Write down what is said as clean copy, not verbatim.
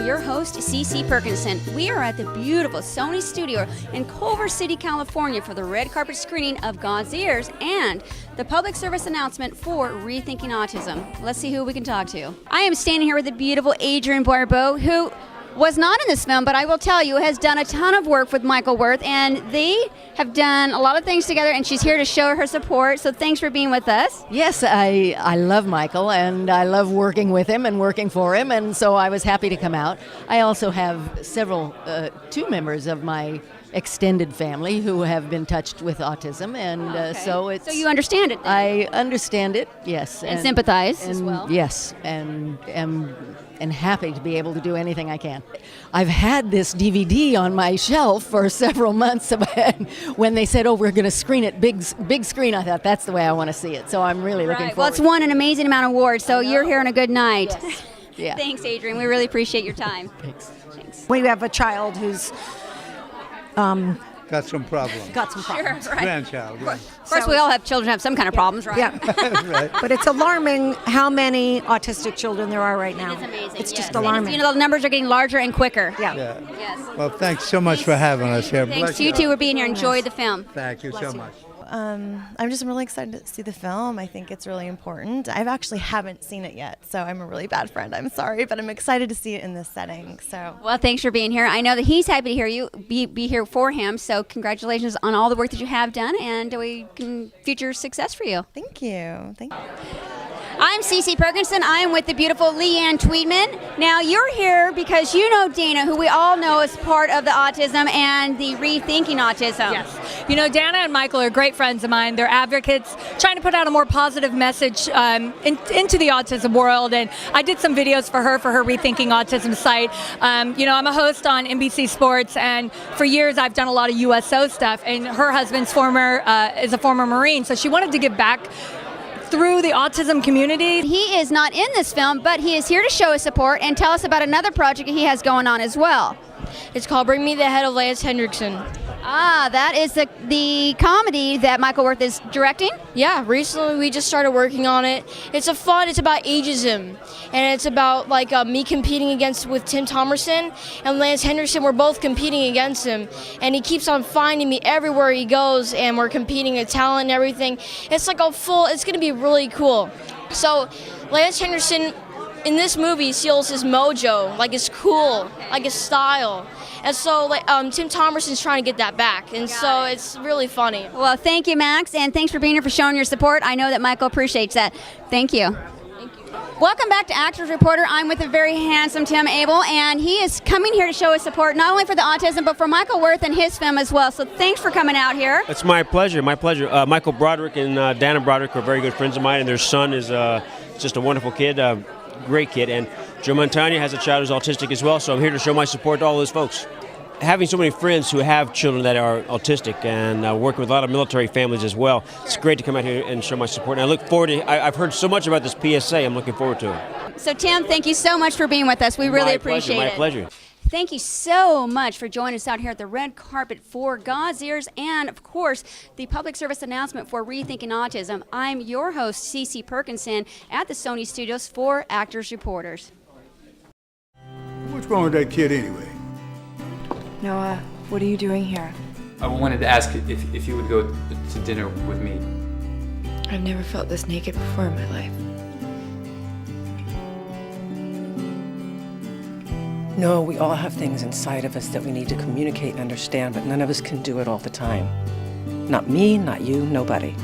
am your host, CC Perkinson. We are at the beautiful Sony studio in Culver City, California for the red carpet screening of God's Ears and the public service announcement for Rethinking Autism. Let's see who we can talk to. I am standing here with the beautiful Adrienne Barbeau, who was not in this film, but I will tell you, has done a ton of work with Michael Wirth, and they have done a lot of things together, and she's here to show her support. So thanks for being with us. Yes, I love Michael, and I love working with him and working for him, and so I was happy to come out. I also have two members of my extended family who have been touched with autism, and so you understand it then. I understand it, yes. And sympathize as well. Yes, and am happy to be able to do anything I can. I've had this DVD on my shelf for several months. When they said, we're going to screen it big screen, I thought that's the way I want to see it. So I'm really looking forward. Well, it's won an amazing amount of awards, so you're here on a good night. Yes. Yeah. Thanks, Adrienne. We really appreciate your time. Thanks. We have a child who's got some problems. Sure, right. Grandchild, yeah. Of course, we all have children who have some kind of problems, right? Yeah. Right. But it's alarming how many autistic children there are right now. It is amazing. It's just yes. alarming. And the numbers are getting larger and quicker. Yeah. Yeah. Yes. Well, thanks so much for having us here. Thanks Bless to you two for being here. Enjoy the film. Thank you so much. I'm just really excited to see the film. I think it's really important. I actually haven't seen it yet, so I'm a really bad friend. I'm sorry, but I'm excited to see it in this setting. So, well, thanks for being here. I know that he's happy to hear you be here for him. So congratulations on all the work that you have done, and we can future success for you. thank you. Thank you. I'm CC Perkinson. I am with the beautiful Leanne Tweedman. Now, you're here because you know Dana, who we all know is part of the autism and the Rethinking Autism. Yes. You know, Dana and Michael are great friends of mine. They're advocates trying to put out a more positive message into the autism world. And I did some videos for her Rethinking Autism site. You know, I'm a host on NBC Sports, and for years I've done a lot of USO stuff. And her husband's is a former Marine, so she wanted to give back through the autism community. He is not in this film, but he is here to show his support and tell us about another project he has going on as well. It's called Bring Me the Head of Lance Hendrickson. Ah, that is the comedy that Michael Wirth is directing? Yeah, recently we just started working on it. It's about ageism, and it's about me competing with Tim Thomerson and Lance Hendrickson. We're both competing against him, and he keeps on finding me everywhere he goes, and we're competing at talent and everything. It's it's going to be really cool. So Lance Hendrickson in this he steals his mojo, his cool, his style. And so Tim Thomerson's trying to get that back, and so it's really funny. Well, thank you, Max, and thanks for being here, for showing your support. I know that Michael appreciates that. Thank you. Thank you. Welcome back to Actors Reporter. I'm with the very handsome Tim Abel, and he is coming here to show his support not only for the autism, but for Michael Wirth and his film as well. So thanks for coming out here. It's my pleasure, my pleasure. Michael Broderick and Dana Broderick are very good friends of mine, and their son is just a wonderful kid, great kid. And Joe Montagna has a child who's autistic as well, so I'm here to show my support to all those folks. Having so many friends who have children that are autistic and working with a lot of military families as well, it's great to come out here and show my support. And I look forward to I've heard so much about this PSA, I'm looking forward to it. So Tim, thank you so much for being with us. We really appreciate it. My pleasure. Thank you so much for joining us out here at the red carpet for God's Ears and, of course, the public service announcement for Rethinking Autism. I'm your host, CC Perkinson, at the Sony Studios for Actors Reporters. What's wrong with that kid anyway? Noah, what are you doing here? I wanted to ask if you would go to dinner with me. I've never felt this naked before in my life. No, we all have things inside of us that we need to communicate and understand, but none of us can do it all the time. Not me, not you, nobody.